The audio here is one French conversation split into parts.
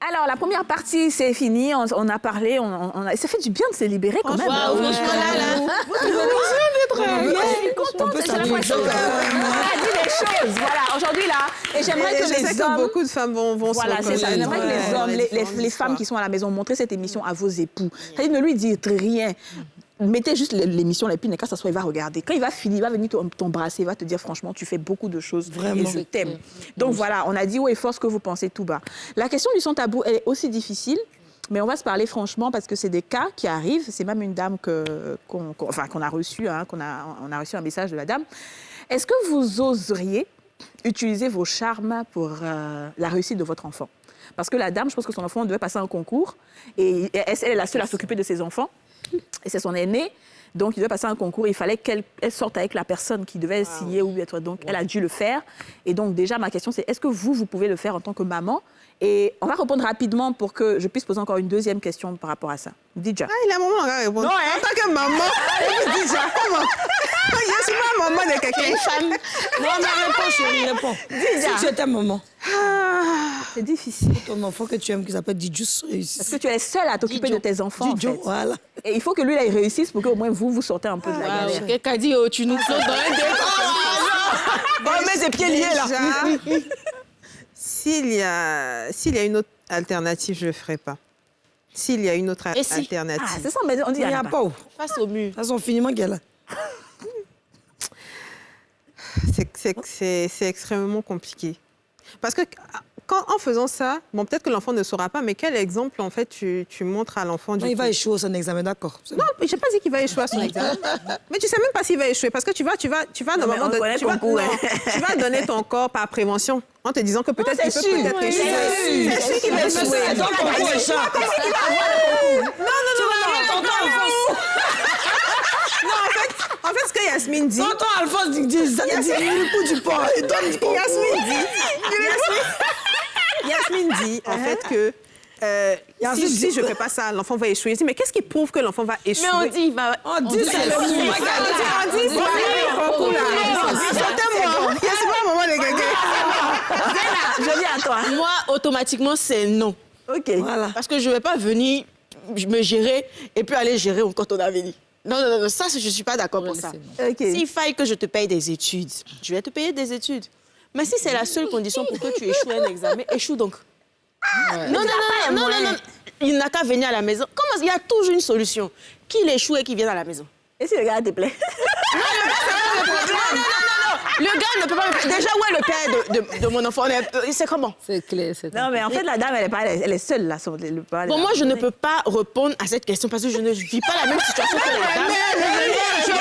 Alors, la première partie, c'est fini. On a parlé. Ça fait du bien de se libérer quand même. Waouh, franchement, là. Je suis contente. J'ai l'impression qu'on a dit des choses. Voilà, aujourd'hui, là. Et j'aimerais que les hommes... beaucoup de femmes vont se Voilà, c'est ça. J'aimerais que les hommes, les femmes qui sont à la maison, montrez cette émission à vos époux. C'est-à-dire, ne lui dites rien. Mettez juste l'émission, et puis quand ça soit, il va regarder. Quand il va finir, il va venir t'embrasser, il va te dire franchement, tu fais beaucoup de choses. Vraiment. Et je t'aime. Donc voilà, on a dit haut et fort ce que vous pensez tout bas. La question du sans tabou, elle est aussi difficile, mais on va se parler franchement parce que c'est des cas qui arrivent. C'est même une dame qu'on a reçue, on a reçu un message de la dame. Est-ce que vous oseriez utiliser vos charmes pour la réussite de votre enfant? Parce que la dame, je pense que son enfant devait passer un concours et elle est la seule à s'occuper de ses enfants. Et c'est son aîné, donc il devait passer un concours. Il fallait qu'elle sorte avec la personne qui devait signer ou être. Donc elle a dû le faire. Et donc déjà, ma question, c'est est-ce que vous pouvez le faire en tant que maman? Et on va répondre rapidement pour que je puisse poser encore une deuxième question par rapport à ça. Didja. Ah, il a un moment, on va répondre. Non, hein? En tant que maman, Didja, comment? Je suis pas maman de quelqu'un. Une femme. Non, mais réponds, chérie, réponds. Didja. Si tu étais maman. C'est difficile. Ton enfant que tu aimes, qui s'appelle Didjus, réussit. Parce que tu es seule à t'occuper de tes enfants, en fait. Voilà. Et il faut que lui, là, il réussisse pour qu'au moins vous sortez un peu de la galère. Quelqu'un a dit, oh, tu nous flottes dans un décor. Bon, mais ses pieds liés, là. S'il y a une autre alternative, je ne le ferai pas. S'il y a une autre alternative. Ah, c'est ça, mais on dit Il n'y a pas où. Face au mur. Ça, son finiment qu'elle a. C'est extrêmement compliqué. Parce que en faisant ça, bon, peut-être que l'enfant ne saura pas, mais quel exemple, en fait, tu montres à l'enfant? Il va échouer son examen, d'accord. Non, je n'ai pas dit qu'il va échouer à son examen. Mais tu ne sais même pas s'il va échouer, parce que tu vas normalement tu vas donner ton corps par prévention, en te disant que peut-être qu'il peut peut-être échouer. C'est sûr qu'il va échouer. Donc, on va échouer. En fait, ce que Yasmine dit... Tonton Alphonse dit le coup du porc. Il donne du porc. Yasmine dit, en fait, que si je ne fais pas ça, l'enfant va échouer. Je dis, mais qu'est-ce qui prouve que l'enfant va échouer? Mais on dit, c'est le coup. On dit, Sautez-moi. C'est pas un moment de quelqu'un. Je viens à toi. Moi, automatiquement, c'est non. OK. Voilà. Parce que je ne vais pas venir me gérer et puis aller gérer quand on a venu. Non, ça, je ne suis pas d'accord pour ça. Okay. S'il faille que je te paye des études, je vais te payer des études. Mais si c'est la seule condition pour que tu échoues un examen, échoue donc. Ouais. Non. Il n'a qu'à venir à la maison. Comment? Il y a toujours une solution. Qu'il échoue et qu'il vienne à la maison. Et si le gars te plaît? Non. Le gars ne peut pas... Déjà, où est le père de mon enfant? C'est comment? C'est clair. Non, mais en fait, la dame, elle est seule, là. Bon, moi, je ne peux pas répondre à cette question parce que je ne vis pas la même situation que la dame. Je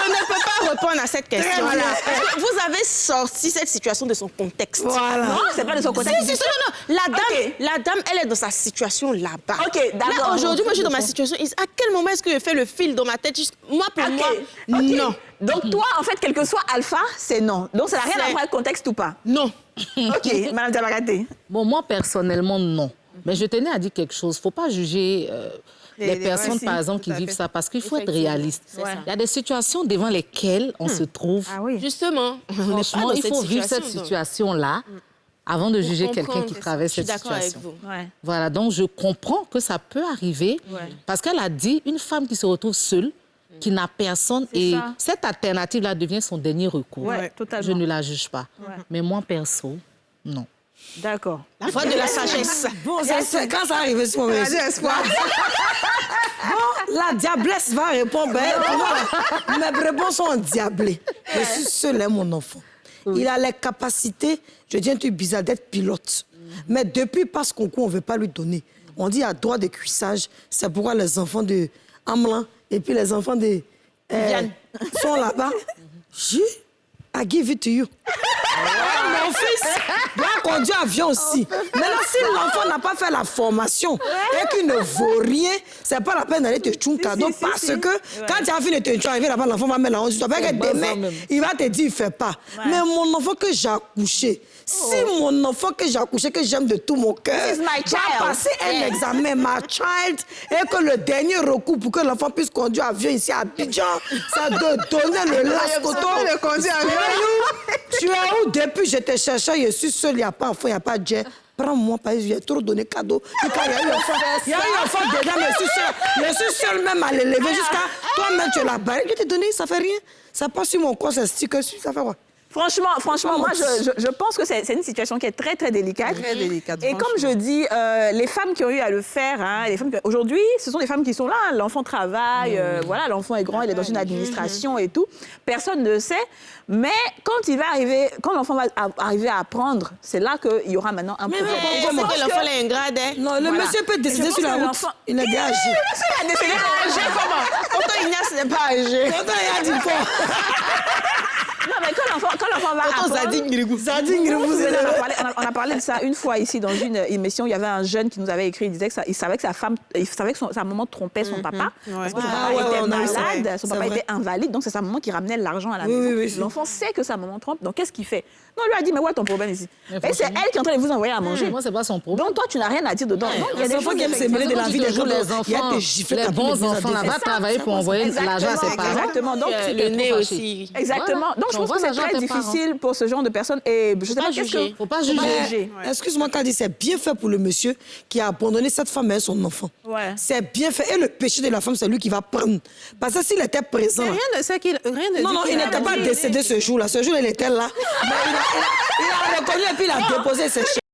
ne peux pas répondre à cette question. Voilà. Parce que vous avez sorti cette situation de son contexte. Voilà. Non, c'est pas de son contexte. Non. La dame, elle est dans sa situation là-bas. OK, d'accord. Là, aujourd'hui, moi, je suis dans ma situation. À quel moment est-ce que je fais le fil dans ma tête? Moi, pour moi, non. Donc, toi, en fait, quel que soit alpha, c'est non. Donc, ça n'a rien à voir avec le contexte ou pas? Non. OK, Madame Diabaté. Bon, moi, personnellement, non. Mais je tenais à dire quelque chose. Il ne faut pas juger les personnes, par exemple, qui vivent ça, parce qu'il faut être réaliste. Il y a des situations devant lesquelles on se trouve. Ah oui. Justement. Franchement, il faut vivre cette situation-là avant de juger quelqu'un qui traverse cette situation. Je suis d'accord avec vous. Ouais. Voilà, donc je comprends que ça peut arriver, parce qu'elle a dit, une femme qui se retrouve seule, qui n'a personne, et ça. cette alternative-là devient son dernier recours. Ouais, totalement. Je ne la juge pas. Mais moi, perso, non. D'accord. La voix de la sagesse. Bon, quand ça arrive, c'est mon espoir. Bon, la diablesse va répondre. Mes réponses sont endiablées. Je suis seule, hein, mon enfant. Il a les capacités, je dis un truc bizarre, d'être pilote. Mais depuis passe concours, on ne veut pas lui donner. On dit à droit de cuissage. C'est pourquoi les enfants de Amlan et puis les enfants de sont là-bas. I give it to you. Ton fils doit conduire avion aussi. Maintenant, si l'enfant n'a pas fait la formation et qu'il ne vaut rien, c'est pas la peine d'aller te tuer un cadeau parce que quand tu as fini de te tuer, arrivé là-bas, l'enfant va mettre la honte sur toi. Parce que demain, il va te dire, il fait pas. Mais mon enfant que j'ai accouché, si mon enfant que j'ai accouché, que j'aime de tout mon cœur, va passer un examen, ma child, et que le dernier recours pour que l'enfant puisse conduire avion ici à Abidjan, ça doit donner le last coton. Tu es où? Depuis je te cherchais, je suis seule, il n'y a pas enfant, il n'y a pas de jet. Prends-moi, parce que j'ai trop donné cadeau. Il y a eu un enfant dedans, mais je suis seule même à l'élever jusqu'à toi-même, tu l'as barré. Je t'ai donné, ça fait rien. Ça passe sur mon corps, ça stick, ça fait quoi? Franchement, moi, je pense que c'est une situation qui est très, très délicate. Très délicate. Et comme je dis, les femmes qui ont eu à le faire, hein, aujourd'hui, ce sont des femmes qui sont là. L'enfant travaille, voilà, l'enfant est grand, il est dans une administration et tout. Personne ne sait. Mais quand l'enfant va arriver à apprendre, c'est là qu'il y aura maintenant un problème. Comment que l'enfant est ingrate, hein? Non, le monsieur peut décider sur la route. Il est déjà âgé. Le monsieur a décidé Âgé comment? Pourtant, Ignace n'est pas âgé. Pourtant, il a dit quoi? Non, mais quand l'enfant va apprendre... On a parlé de ça une fois ici dans une émission. Il y avait un jeune qui nous avait écrit, il disait qu'il savait que sa maman trompait son papa. Parce que son papa était malade, son papa était invalide. Donc, c'est sa maman qui ramenait l'argent à la maison. L'enfant sait que sa maman trompe. Donc, qu'est-ce qu'il fait? Non, on lui a dit, mais ouais, ton problème ici. Et c'est elle qui est en train de vous envoyer à manger. Moi, c'est pas son problème. Donc, toi, tu n'as rien à dire dedans. Non, il y a des enfants qui aiment se mêler de la vie des gens. Il y a des gifles. Les bons enfants, là, va travailler pour envoyer l'argent à ses parents. Exactement. Donc, le nez aussi. Exactement. Donc, je pense que c'est très difficile pour ce genre de personnes. Et je sais pas qu'est-ce que... Faut pas juger. Excuse-moi, Kadi, c'est bien fait pour le monsieur qui a abandonné cette femme et son enfant. Ouais. C'est bien fait. Et le péché de la femme, c'est lui qui va prendre. Parce que s'il était présent... Rien ne sait qu'il... Non, il n'était pas décédé ce jour-là. Ce jour-là, il était là. Mais il a reconnu et puis il a déposé ses chèques.